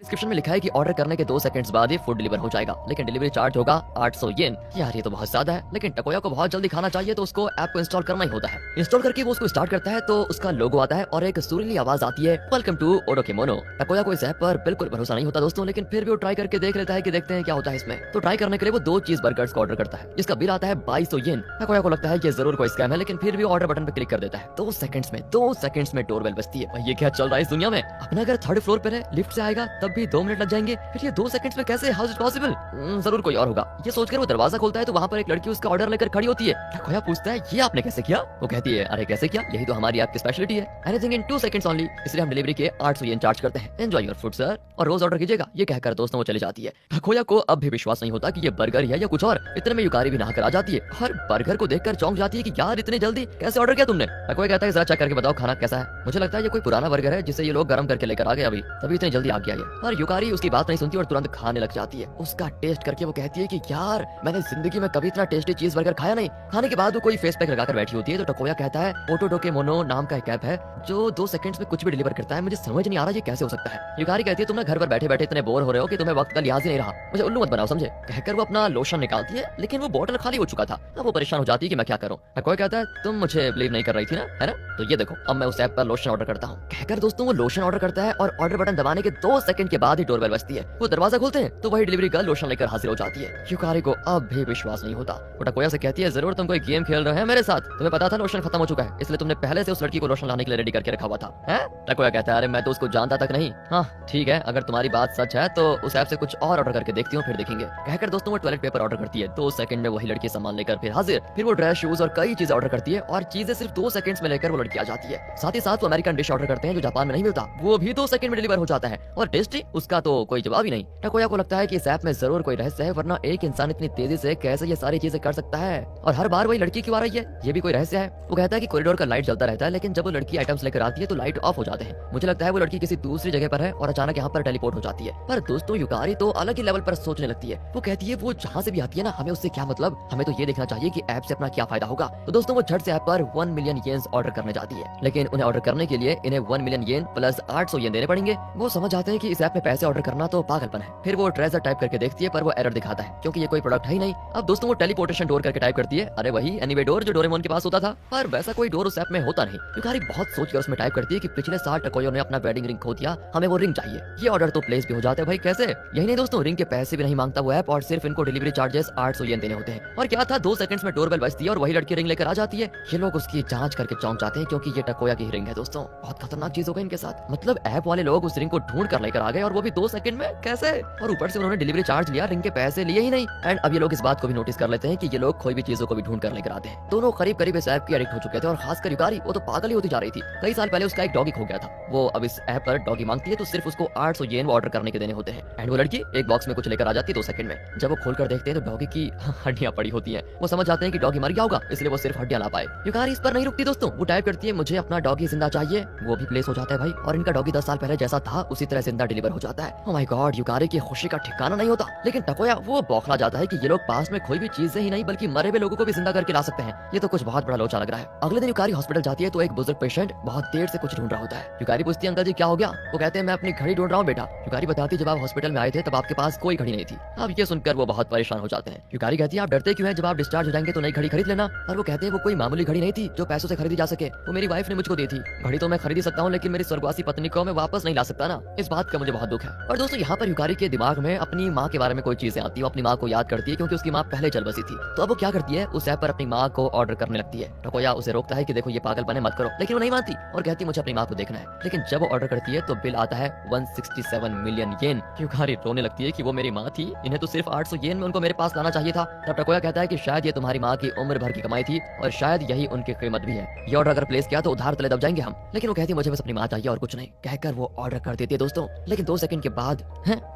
Description में लिखा है कि ऑर्डर करने के 2 सेकंड्स बाद ही फूड डिलीवर हो जाएगा, लेकिन डिलीवरी चार्ज होगा 800 येन। यार ये तो बहुत ज्यादा है, लेकिन टकोया को बहुत जल्दी खाना चाहिए तो उसको ऐप को इंस्टॉल करना ही होता है। इंस्टॉल करके वो उसको स्टार्ट करता है तो उसका लोगो आता है और एक सुरीली आवाज आती है, वेलकम टू ओडोकेमोनो। टकोया को इस ऐप पर बिल्कुल भरोसा नहीं होता दोस्तों, लेकिन फिर भी वो ट्राई करके देख लेता है कि देखते हैं क्या होता है इसमें। तो ट्राई करने के लिए वो 2 चीज बर्गर्स का ऑर्डर करता है, जिसका बिल आता है 2200 येन। टकोया को लगता है कि जरूर कोई स्कैम है, लेकिन फिर भी ऑर्डर बटन पर क्लिक कर देता है। 2 सेकंड्स में डोरबेल बजती है। भाई ये क्या चल रहा है इस दुनिया में? अपना घर 3rd फ्लोर पर है, लिफ्ट से आएगा तब भी 2 मिनट लग जाएंगे, फिर ये 2 सेकंड्स में कैसे? How is it possible? जरूर कोई और होगा। ये सोचकर वो दरवाजा खोलता है तो वहाँ पर एक लड़की उसका ऑर्डर लेकर खड़ी होती है। टकोया पूछता है ये आपने कैसे किया? वो कहती है अरे कैसे किया, यही तो हमारी ऐप की स्पेशलिटी है, एनीथिंग इन 2 सेकंड्स ओनली, इसलिए हम डिलीवरी के 800 येन चार्ज करते हैं। एंजॉय योर फूड सर, और रोज ऑर्डर कीजिएगा। ये कहकर दोस्तों वो चली जाती है। टकोया को अब भी विश्वास नहीं होता कि ये बर्गर है या कुछ और। इतने में युकारी भी नहाकर आ जाती है और बर्गर को देखकर चौंक जाती है कि यार इतने जल्दी कैसे ऑर्डर किया तुमने? टकोया कहता है जरा चेक करके बताओ खाना कैसा है। मुझे लगता है ये कोई पुराना बर्गर है जिसे ये लोग गर्म करके लेकर आ गए अभी, तभी इतनी जल्दी आ गया ये। और युकारी उसकी बात नहीं सुनती और तुरंत खाने लग जाती है। उसका टेस्ट करके वो कहती है कि यार मैंने जिंदगी में कभी इतना टेस्टी चीज बर्गर खाया नहीं। खाने के बाद वो कोई फेस पैक लगाकर बैठी होती है तो टकोया कहता है ओटोडोकेमोनो नाम का एक ऐप है जो 2 सेकंड्स में कुछ भी डिलीवर करता है, मुझे समझ नहीं आ रहा ये कैसे हो सकता है। युकारी कहती है तुम ना घर पर बैठे बैठे इतने बोर हो रहे हो कि तुम्हें वक्त का लिहाज ही नहीं रहा, मुझे उल्लू मत बनाओ समझे। कहकर वो अपना लोशन निकालती है, लेकिन वो बोतल खाली हो चुका था। अब वो परेशान हो जाती है कि मैं क्या करूं। टकोया कहता है तुम मुझे बिलीव नहीं कर रही थी ना, है ना? तो ये देखो अब मैं उस ऐप पर लोशन ऑर्डर करता हूँ। कहकर दोस्तों वो लोशन ऑर्डर करता है और ऑर्डर बटन दबाने के 2 सेकंड के बाद ही डोरबेल बजती है। वो दरवाजा खोलते हैं तो वही डिलीवरी गर्ल लोशन लेकर हाजिर हो जाती है। युकारी को अब भी विश्वास नहीं होता। वो टकोया से कहती है जरूर तुम कोई गेम खेल रहे हैं मेरे साथ, तुम्हें पता था लोशन खत्म हो चुका है, इसलिए तुमने पहले से उस लड़की को लोशन लाने के लिए रेडी करके रखा हुआ था, हैं? टकोया कहता है अरे मैं तो उसको जानता तक नहीं। हाँ ठीक है, अगर तुम्हारी बात सच है तो उस ऐप से कुछ और ऑर्डर करके देखती हूँ फिर देखेंगे। कहकर दोस्तों वो टॉयलेट पेपर ऑर्डर करती है। 2 सेकंड में वही लड़की सामान लेकर फिर हाजिर। फिर वो ड्रेस शूज और कई चीजें ऑर्डर करती है और चीजें सिर्फ 2 सेकंड्स में लेकर वो लड़की आ जाती है। साथ ही साथ वो अमेरिकन डिश ऑर्डर करते हैं जो जापान में नहीं मिलता, वो भी 2 सेकंड में डिलीवर हो जाता है। और टेस्टी उसका तो कोई जवाब ही नहीं। टकोया को लगता है कि इस ऐप में जरूर कोई रहस्य है, वरना एक इंसान इतनी तेजी से कैसे ये सारी चीजें कर सकता है और हर बार वही लड़की क्यों आ रही है, ये भी कोई रहस्य है। वो कहता है कि कॉरिडोर का लाइट जलता रहता है, लेकिन जब वो लड़की आइटम्स लेकर आती है तो लाइट ऑफ हो जाते हैं। मुझे लगता है वो लड़की किसी दूसरी जगह पर है और अचानक यहाँ पर टेलीपोर्ट हो जाती है। पर दोस्तों युकारी तो अलग ही लेवल पर सोचने लगती है। वो कहती है वो जहाँ से भी आती है ना, हमें उससे क्या मतलब, हमें तो ये देखना चाहिए कि ऐप से अपना क्या फायदा होगा। तो दोस्तों वो झट से ऐप पर 1 मिलियन येन ऑर्डर करने जाती है, लेकिन उन्हें ऑर्डर करने के लिए इन्हें 1 मिलियन येन प्लस 800 येन देने पड़ेंगे। वो समझ जाते हैं कि इस ऐप में पैसे ऑर्डर करना तो पागलपन है। फिर वो ट्रेजर टाइप करके देखती है पर वो एरर दिखाता है क्योंकि ये कोई प्रोडक्ट है ही नहीं। अब दोस्तों वो टेलीपोर्टेशन डोर करके टाइप करती है, अरे वही एनीवे डोर जो डोरेमोन के पास होता था, पर वैसा कोई डोर उस ऐप में होता नहीं। युकारी बहुत सोच कर उसमें टाइप करती है कि पिछले साल टकोया ने अपना वेडिंग रिंग खो दिया, हमें वो रिंग चाहिए। ये ऑर्डर तो प्लेस भी हो जाता है। भाई कैसे? यही नहीं दोस्तों, रिंग के पैसे भी नहीं मांगता वो ऐप और सिर्फ इनको डिलीवरी चार्जेस 800 येन देने होते हैं। और क्या था, 2 सेकंड्स में डोरबेल बजती है और वही लड़की रिंग लेकर आ जाती है। ये लोग उसकी जांच करके चौंक जाते हैं क्योंकि ये टकोया की रिंग है दोस्तों। बहुत खतरनाक चीज हो गई इनके साथ, मतलब ऐप वाले लोग उस रिंग को ढूंढ कर लेकर आ गए और वो भी 2 सेकंड में, कैसे? और ऊपर से उन्होंने डिलीवरी चार्ज लिया, रिंग के पैसे लिए ही नहीं। एंड अब ये लोग इस बात को भी नोटिस कर लेते हैं कि ये लोग कोई भी चीजों को भी ढूंढ कर लेकर आते हैं। दोनों करीब करीब इस ऐप की एडिक्ट हो चुके थे और खासकर युकारी, वो तो पागल ही होती जा रही थी। कई साल पहले उसका एक डॉगी खो गया था, वो अब इस ऐप पर डॉगी मांगती है तो सिर्फ उसको 800 येन वो ऑर्डर करने के देने होते हैं। एंड वो लड़की एक बॉक्स में कुछ लेकर आ जाती है 2 सेकंड में। जब वो खोलकर देखते हैं तो डॉगी की हड्डियां पड़ी होती हैं। वो समझ जाते हैं कि डॉगी मर गया होगा, इसलिए वो सिर्फ हड्डियां ला पाए। युकारी इस पर नहीं रुकती दोस्तों, वो टाइप करती है मुझे अपना डॉगी जिंदा चाहिए। वो भी प्लेस हो जाता है भाई, और इनका डॉगी 10 साल पहले जैसा था उसी तरह जिंदा डिलीवर हो जाता है। ओह माय गॉड, युकारी की खुशी का ठिकाना नहीं होता। लेकिन टकोया वो बौखला जाता है कि ये लोग पास में कोई भी चीजें ही नहीं बल्कि मरे हुए लोगों को भी जिंदा करके ला सकते हैं। ये तो कुछ बहुत बड़ा लोचा लग रहा है। अगले दिन युकारी हॉस्पिटल जाती है तो एक बुजुर्ग पेशेंट बहुत देर से कुछ ढूंढ रहा होता है। युकारी पूछती है अंकल जी क्या हो गया? वो कहते हैं मैं अपनी घड़ी ढूंढ रहा हूँ बेटा। युकारी बताती है जब आप हॉस्पिटल में आए थे तब आपके पास कोई घड़ी नहीं थी। अब ये सुनकर वो बहुत परेशान हो जाते हैं। युकारी कहती है आप डरते क्यों हैं, जब आप डिस्चार्ज हो जाएंगे तो नई घड़ी खरीद लेना। और वो कहते हैं वो कोई मामूली घड़ी नहीं थी जो पैसों से खरीदी जा सके, वो मेरी वाइफ ने मुझको दी थी। घड़ी तो मैं खरीद सकता हूँ लेकिन मेरी स्वर्गवासी पत्नी को मैं वापस नहीं ला सकता ना, इस बात का मुझे बहुत दुख है। और दोस्तों यहाँ पर युकारी के दिमाग में अपनी माँ के बारे में कोई चीजें आती है। वो अपनी माँ को याद करती है क्योंकि उसकी माँ पहले चल बसी थी। तो अब वो क्या करती है, उस ऐप पर अपनी माँ को ऑर्डर करने लगती है। टकोया उसे रोकता है कि देखो ये पागलपन है, मत करो, लेकिन वो नहीं मानती और कहती है मुझे अपनी माँ को देखना है। लेकिन जब वो ऑर्डर करती है तो बिल आता है 167 मिलियन येन। युकारी रोने लगती है कि वो मेरी माँ थी, इन्हें तो सिर्फ 800 येन में उनको मेरे पास लाना चाहिए था। तब टकोया कहता है कि शायद ये तुम्हारी माँ की उम्र भर की कमाई थी और शायद यही उनकी कीमत भी है। ये ऑर्डर अगर प्लेस किया तो उधार तले दब जाएंगे हम। लेकिन वो कहती है मुझे बस अपनी माँ चाहिए और कुछ नहीं, कहकर वो ऑर्डर कर देती है दोस्तों। लेकिन 2 सेकंड के बाद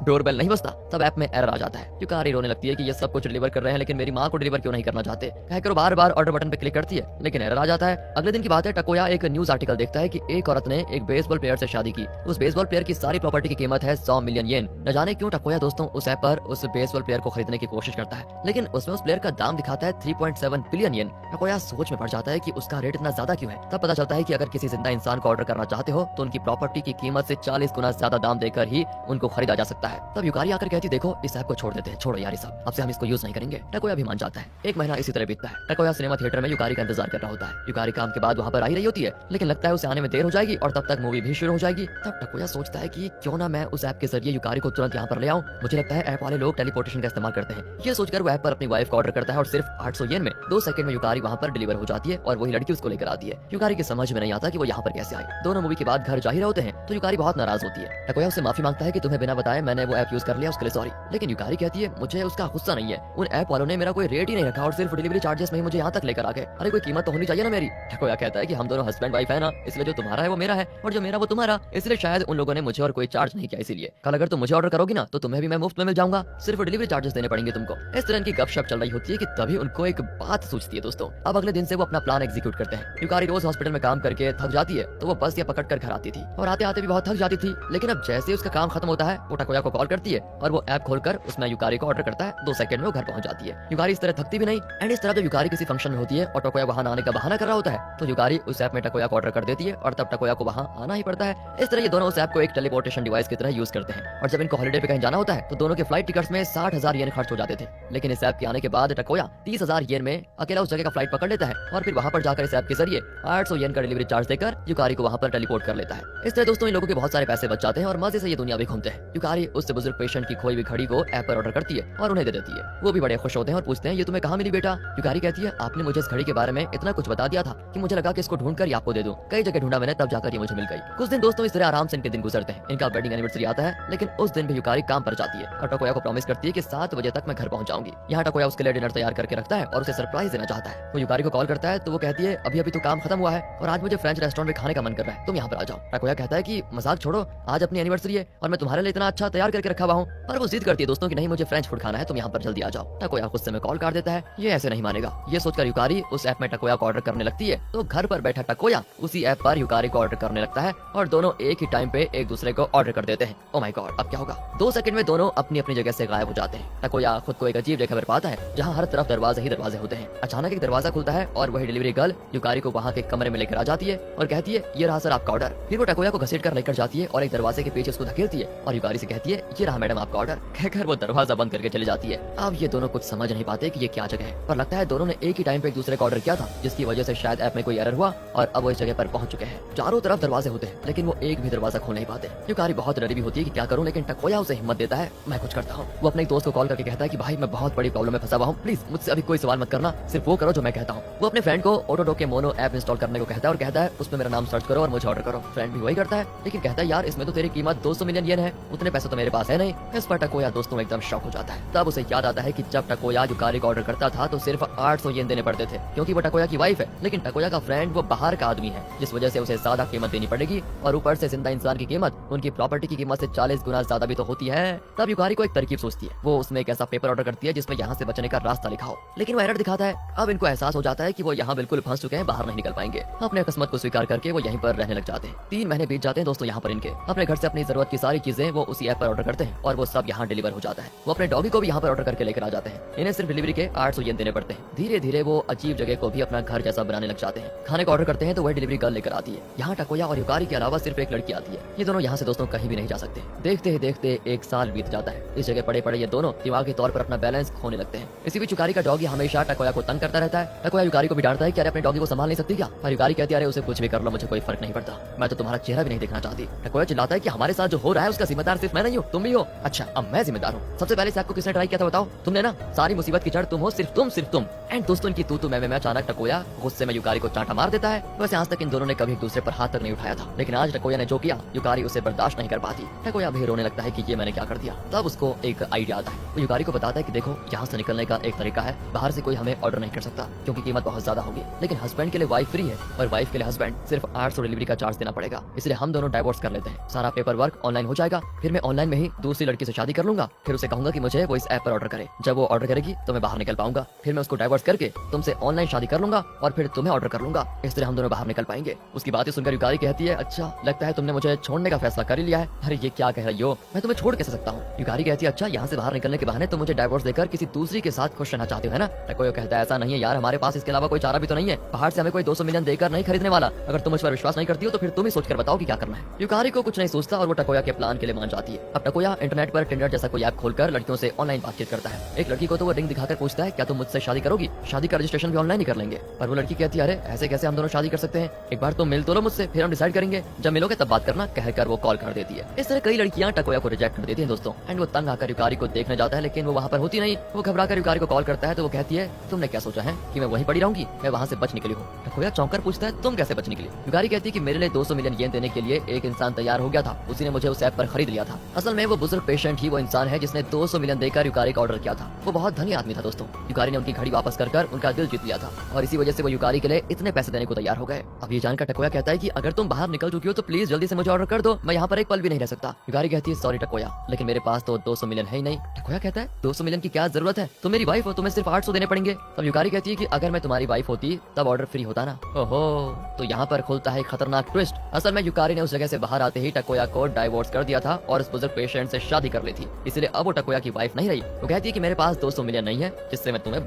डोरबेल नहीं बजता, तब ऐप में एरर आ जाता है। युकारी रोने लगती है कि ये सब कुछ डिलीवर कर रहे हैं लेकिन मेरी माँ को डिलीवर क्यों नहीं करना चाहते, कहकर वो बार बार ऑर्डर बटन पे क्लिक करती है लेकिन एरर आ जाता है। अगले दिन की बात है, टकोया एक न्यूज आर्टिकल देखता है कि एक औरत ने एक बेसबॉल प्लेयर से शादी की। उस बेसबॉल प्लेयर की सारी प्रॉपर्टी की कीमत है 100 मिलियन येन। न जाने क्यों टकोया दोस्तों उस ऐप पर उस बेसबॉल प्लेयर को खरीदने की कोशिश करता है, लेकिन उसमें उस प्लेयर का दाम दिखाता है 3.7 बिलियन येन। टकोया सोच में पड़ जाता है कि उसका रेट इतना ज्यादा क्यों है। तब पता चलता है कि अगर किसी जिंदा इंसान को ऑर्डर करना चाहते हो तो उनकी प्रॉपर्टी की कीमत से 40 गुना ज्यादा दाम देकर कर ही उनको खरीदा जा सकता है। तब युकारी आकर कहती देखो इस ऐप को छोड़ देते हैं, छोड़ो यार, सब अब से हम इसको यूज नहीं करेंगे। टकोया भी मान जाता है। एक महीना इसी तरह बीतता है। टकोया सिनेमा थिएटर में युकारी का इंतजार कर रहा होता है। युकारी काम के बाद वहाँ पर आ ही रही होती है, लेकिन लगता है उसे आने में देर हो जाएगी और तब तक मूवी भी शुरू हो जाएगी। तब टकोया सोचता है कि क्यों ना मैं उस ऐप के जरिए युकारी को तुरंत यहाँ पर ले आऊं। मुझे लगता है ऐप वाले लोग टेलीपोर्टेशन का इस्तेमाल करते हैं। ये सोचकर वो ऐप पर अपनी वाइफ को ऑर्डर करता है और सिर्फ 800 येन में 2 सेकंड में युकारी वहाँ पर डिलीवर हो जाती है और वही लड़की उसको लेकर आती है। युकारी की समझ में नहीं आता कि वो यहाँ पर कैसे आए। दोनों मूवी के बाद घर जा ही रहे होते हैं तो युकारी बहुत नाराज होती है। टकोया उससे माफी मांगता है कि तुम्हें बिना बताए मैंने वो ऐप यूज कर लिया, उसके लिए सॉरी। लेकिन युकारी कहती है मुझे उसका गुस्सा नहीं है, उन ऐप वालों ने मेरा कोई रेट ही नहीं रखा और सिर्फ डिलीवरी चार्जेस में ही मुझे यहाँ तक लेकर आ गए। अरे कोई कीमत तो होनी चाहिए ना मेरी। टकोया कहता है कि हम दोनों हस्बैंड वाइफ है ना, इसलिए जो तुम्हारा है वो मेरा है और जो मेरा वो तुम्हारा, इसलिए शायद उन लोगों ने मुझे और कोई चार्ज नहीं किया। इसीलिए कल अगर तुम मुझे ऑर्डर करोगी ना तो तुम्हें भी मैं मुफ्त में मिल जाऊंगा, सिर्फ डिलीवरी चार्जेस देने पड़ेंगे तुमको। इस तरह की गपशप चल रही होती है कि तभी उनको एक बात सूझती है दोस्तों। अब अगले दिन से वो अपना प्लान एग्जीक्यूट करते हैं। युकारी रोज हॉस्पिटल में काम करके थक जाती है तो वो बस या पकड़ कर घर आती थी और आते आते भी बहुत थक जाती थी। लेकिन अब जैसे ही उसका काम खत्म होता है वो टकोया को कॉल करती है और वो ऐप खोलकर उसमें युकारी को ऑर्डर करता है। 2 सेकंड में वो घर पहुंच जाती है। युकारी इस तरह थकती भी नहीं। एंड इस तरह जब युकारी किसी फंक्शन में होती है और टकोया वहां आने का बहाना कर रहा होता है तो युकारी उस ऐप में टकोया को ऑर्डर कर देती है और तब टकोया को वहां आना ही पड़ता है। इस तरह ये दोनों उस ऐप को एक टेलीपोर्टेशन डिवाइस की तरह यूज करते हैं और जब इनको हॉलिडे पे कहीं जाना होता है तो दोनों के फ्लाइट टिकट्स में 60,000 येन खर्च हो जाते थे। लेकिन इस ऐप के आने के बाद टकोया 30,000 येन में अकेला उस जगह का फ्लाइट पकड़ लेता है और फिर वहां पर जाकर इस ऐप के जरिए 800 येन का डिलीवरी चार्ज देकर युकारी को वहां पर टेलीपोर्ट कर लेता है। इस तरह दोस्तों इन लोगों के बहुत सारे पैसे बच जाते हैं और मजे से ये दुनिया भी घूमते हैं। युकारी उस बुजुर्ग पेशेंट की खोई हुई घड़ी को ऐप पर ऑर्डर करती है और उन्हें दे देती है। वो भी बड़े खुश होते हैं और पूछते हैं ये तुम्हें कहाँ मिली बेटा। युकारी कहती है आपने मुझे इस घड़ी के बारे में इतना कुछ बता दिया था कि मुझे लगा कि इसको ढूंढ कर ही आपको दे दूं। कई जगह ढूंढा मैंने तब जाकर ये मुझे मिल गई। कुछ दिन दोस्तों इस तरह आराम से इनके दिन गुजरते हैं। इनका वेडिंग एनिवर्सरी आता है लेकिन उस दिन भी युकारी काम पर जाती है और टकोया को प्रॉमिस करती है कि 7 बजे तक मैं घर पहुंच जाऊंगी। यहाँ टकोया उसके लिए डिनर तैयार करके रखता है और उसे सरप्राइज देना चाहता है। वो युकारी को कॉल करता है तो वो कहती है अभी अभी तो काम खत्म हुआ है और आज मुझे फ्रेंच रेस्टोरेंट में खाने का मन कर रहा है, तुम यहाँ पर आ जाओ। टकोया कहता है कि मजाक छोड़ो, आज अपनी एनिवर्सरी है और मैं तुम्हारे लिए इतना अच्छा तैयार करके रखा हुआ हूँ। पर वो जिद करती है दोस्तों कि नहीं मुझे फ्रेंच फूड खाना है, तुम यहाँ पर जल्दी आ जाओ। टकोया गुस्से में कॉल काट देता है। ये ऐसे नहीं मानेगा। ये सोचकर युकारी उस ऐप में टकोया को ऑर्डर करने लगती है तो घर पर बैठा टकोया उसी ऐप पर युकारी को ऑर्डर करने लगता है और दोनों एक ही टाइम पे एक दूसरे को ऑर्डर कर देते हैं। ओ माय गॉड, अब क्या होगा। 2 सेकंड में दोनों अपनी अपनी जगह से गायब हो जाते हैं। टकोया खुद को एक अजीब जगह पर पाता है जहाँ हर तरफ दरवाजे ही दरवाजे होते हैं। अचानक एक दरवाजा खुलता है और वही डिलीवरी गर्ल युकारी को वहाँ के कमरे में लेकर आ जाती है और कहती है ये रहा सर आपका ऑर्डर। फिर वो टकोया को घसीट कर लेकर जाती है और एक दरवाजे के पीछे उसको धकेलती है और युकारी से कहती है ये रहा मैडम आपका ऑर्डर, कहकर वो दरवाजा बंद करके चली जाती है। अब ये दोनों कुछ समझ नहीं पाते कि ये क्या जगह है, पर लगता है दोनों ने एक ही टाइम पे एक दूसरे का ऑर्डर किया था जिसकी वजह से शायद ऐप में कोई एरर हुआ और अब वो इस जगह पर पहुंच चुके हैं। चारों तरफ दरवाजे होते हैं लेकिन वो एक भी दरवाजा खोल नहीं पाते। युकारी बहुत डरी भी होती है कि क्या करूं, लेकिन टकोया उसे हिम्मत देता है मैं कुछ करता हूँ। वो अपने दोस्त को कॉल करके कहता है कि भाई मैं बहुत बड़ी प्रॉब्लम में फंसा हुआ हूँ, प्लीज मुझसे अभी कोई सवाल मत करना, सिर्फ वो करो जो मैं कहता हूँ। वो अपने फ्रेंड को ऑटोडॉक के मोनो ऐप इंस्टॉल करने को कहता है और कहता है उसमें मेरा नाम सर्च करो और मुझे ऑर्डर करो। फ्रेंड भी वही करता है लेकिन कहता है यार इसमें तो तेरी कीमत 200 मिलियन येन है, उतने पैसे तो मेरे पास है नहीं। इस पर टकोया दोस्तों एकदम शॉक हो जाता है। तब उसे याद आता है कि जब टकोया युकारी को ऑर्डर करता था तो सिर्फ 800 येन देने पड़ते थे क्योंकि वो टकोया की वाइफ है, लेकिन टकोया का फ्रेंड वो बाहर का आदमी है जिस वजह से उसे ज्यादा कीमत देनी पड़ेगी और ऊपर से जिंदा इंसान की कीमत उनकी प्रॉपर्टी की कीमत से 40 गुना ज्यादा भी तो होती है। तब युकारी को एक तरकीब सोचती है। वो उसमें एक ऐसा पेपर ऑर्डर करती है जिसमें यहाँ से बचने का रास्ता लिखा हो, लेकिन वो एरर दिखाता है। अब इनको एहसास हो जाता है कि वो यहाँ बिल्कुल फंस चुके हैं, बाहर नहीं निकल पाएंगे। अपने किस्मत को स्वीकार करके वो यहीं पर रहने लग जाते हैं। 3 महीने बीत जाते हैं दोस्तों यहाँ पर इनके। अपने घर से अपनी जरूरत की सारी चीजें वो उसी ऐप पर ऑर्डर करते हैं और वो सब यहाँ डिलीवर हो जाता है। वो अपने डॉगी को भी यहाँ पर ऑर्डर करके लेकर आ जाते हैं। इन्हें सिर्फ डिलीवरी के 800 येन देने पड़ते हैं। धीरे धीरे वो अजीब जगह को भी अपना घर जैसा बनाने लग जाते हैं। खाने को ऑर्डर करते हैं तो वह डिलीवरी गर्ल लेकर आती है। यहाँ टकोया और युकारी के अलावा सिर्फ एक लड़की आती है। ये दोनों यहाँ से दोस्तों कहीं भी नहीं जा सकते। देखते ही देखते 1 साल बीत जाता है। इस जगह पड़े पड़े ये दोनों दिमागी तौर पर अपना बैलेंस खोने लगते हैं। इसी बीच युकारी का डॉगी हमेशा टकोया को तंग करता रहता है। टकोया युकारी को भी डांटता है कि अरे अपने डॉगी को संभाल नहीं सकती क्या। पर युकारी कहती है अरे उसे कुछ भी कर लो, मुझे कोई फर्क नहीं पड़ता, मैं तो तुम्हारा चेहरा भी नहीं देखना चाहती। टकोया चिल्लाता है कि हमारे साथ जो हो रहा है उसका जिम्मेदार सिर्फ मैं नहीं हूँ, तुम भी हो। अच्छा अब मैं जिम्मेदार हूँ। सबसे पहले इस ऐप को किसने ट्राई किया था बताओ, तुमने ना। सारी मुसीबत की जड़ तुम हो, सिर्फ तुम। एंड दोस्तों इनकी तू मैं अचानक टकोया गुस्से में युकारी को चांटा मार देता है। वैसे आज तक इन दोनों ने कभी एक दूसरे पर हाथ तक नहीं उठाया था, लेकिन आज टकोया ने जो किया युकारी उसे बर्दाश्त नहीं कर पाती। टकोया भी रोने लगता है कि ये मैंने क्या कर दिया। तब उसको एक आइडिया आता है। वो युकारी को बताता है कि देखो यहाँ से निकलने का एक तरीका है, बाहर से कोई हमें ऑर्डर नहीं कर सकता क्योंकि कीमत बहुत ज्यादा होगी, लेकिन हस्बैंड के लिए वाइफ फ्री है और वाइफ के लिए हस्बैंड सिर्फ 800 डिलीवरी का चार्ज देना पड़ेगा। इसलिए हम दोनों डाइवोर्स कर लेते हैं, सारा पेपर वर्क ऑनलाइन हो जाएगा, फिर मैं ऑनलाइन में ही दूसरी लड़की से शादी कर लूंगा, फिर उसे कहूंगा कि मुझे वो इस ऐप पर ऑर्डर करे। जब वो ऑर्डर करेगी तो मैं बाहर निकल पाऊंगा, फिर मैं उसको डाइवोर्स करके तुमसे ऑनलाइन शादी कर लूंगा और फिर तुम्हें ऑर्डर कर लूंगा। इस तरह हम दोनों बाहर निकल पाएंगे। उसकी बातें सुनकर युकारी कहती है अच्छा लगता है तुमने मुझे छोड़ने का फैसला कर ही लिया है। अरे ये क्या कह रही हो, मैं तुम्हें छोड़ कैसे सकता हूँ। युकारी कहती है अच्छा यहाँ से बाहर निकलने के बहाने तुम मुझे डाइवोर्स देकर किसी दूसरी के साथ खुश रहना चाहते हो है ना। टकोया कहता है ऐसा नहीं है यार, हमारे पास इसके अलावा कोई चारा भी तो नहीं है, बाहर से हमें कोई 200 मिलियन देकर नहीं खरीदने वाला। अगर तुम मुझ पर विश्वास नहीं करती हो तो फिर तुम ही सोचकर बताओ कि क्या करना है। युकारी को कुछ नहीं सोचता और वो टकोया टकोया के प्लान के लिए मान जाती है। अब टकोया इंटरनेट पर टिंडर जैसा कोई ऐप खोलकर लड़कियों से ऑनलाइन बातचीत करता है। एक लड़की को तो वो रिंग दिखाकर पूछता है, क्या तुम मुझसे शादी करोगी? शादी का रजिस्ट्रेशन भी ऑनलाइन ही कर लेंगे। पर वो लड़की कहती है, अरे ऐसे कैसे हम दोनों शादी कर सकते हैं, एक बार तो मिल तो लो मुझसे, फिर हम डिसाइड करेंगे, जब मिलोगे तब बात करना, कहकर वो कॉल कर देती है। इस तरह कई लड़कियां टकोया को रिजेक्ट कर देती हैं दोस्तों। एंड वो तंग आकर युकारी को देखने जाता है, लेकिन वो वहाँ पर होती नहीं। वो घबराकर युकारी को कॉल करता है तो वो कहती है, तुमने क्या सोचा है कि मैं वहीं पड़ी रहूंगी? मैं वहाँ से बच निकली हूँ। टकोया चौंकर पूछता है, तुम कैसे बच निकली? युकारी कहती है कि मेरे लिए 200 मिलियन येन देने के लिए एक इंसान तैयार हो गया था, उसी ने मुझे उस ऐप पर खरीद लिया था। असल में वो बुजुर्ग पेशेंट ही वो इंसान है जिसने 200 मिलियन देकर युकारी का ऑर्डर किया था। वो बहुत धनी आदमी था दोस्तों। युकारी ने उनकी घड़ी वापस कर उनका दिल जीत लिया था और इसी वजह से वो युकारी के लिए इतने पैसे देने को तैयार हो गए। अब ये जानकर टकोया कहता है कि अगर तुम बाहर निकल चुकी हो तो प्लीज जल्दी से मुझे ऑर्डर कर दो, मैं यहाँ पर एक पल भी नहीं रह सकता। युकारी कहती है, सॉरी टकोया, लेकिन मेरे पास तो 200 मिलियन है ही नहीं। टकोया कहता है, 200 मिलियन की क्या जरूरत है, तुम मेरी वाइफ हो, तुम्हें सिर्फ 800 देने पड़ेंगे। तब युकारी कहती है कि अगर मैं तुम्हारी वाइफ होती तब ऑर्डर फ्री होता ना। ओहो, तो यहाँ पर खुलता है खतरनाक ट्विस्ट। असल में युकारी ने उस जगह से बाहर आते ही टकोया को डाइवोर्स कर दिया था और उस बुजुर्ग पेशेंट से शादी कर ली थी, इसलिए अब वो टकोया की वाइफ नहीं रही। वो कहती है कि मेरे पास 200 मिलियन नहीं है जिससे मैं तुम्हें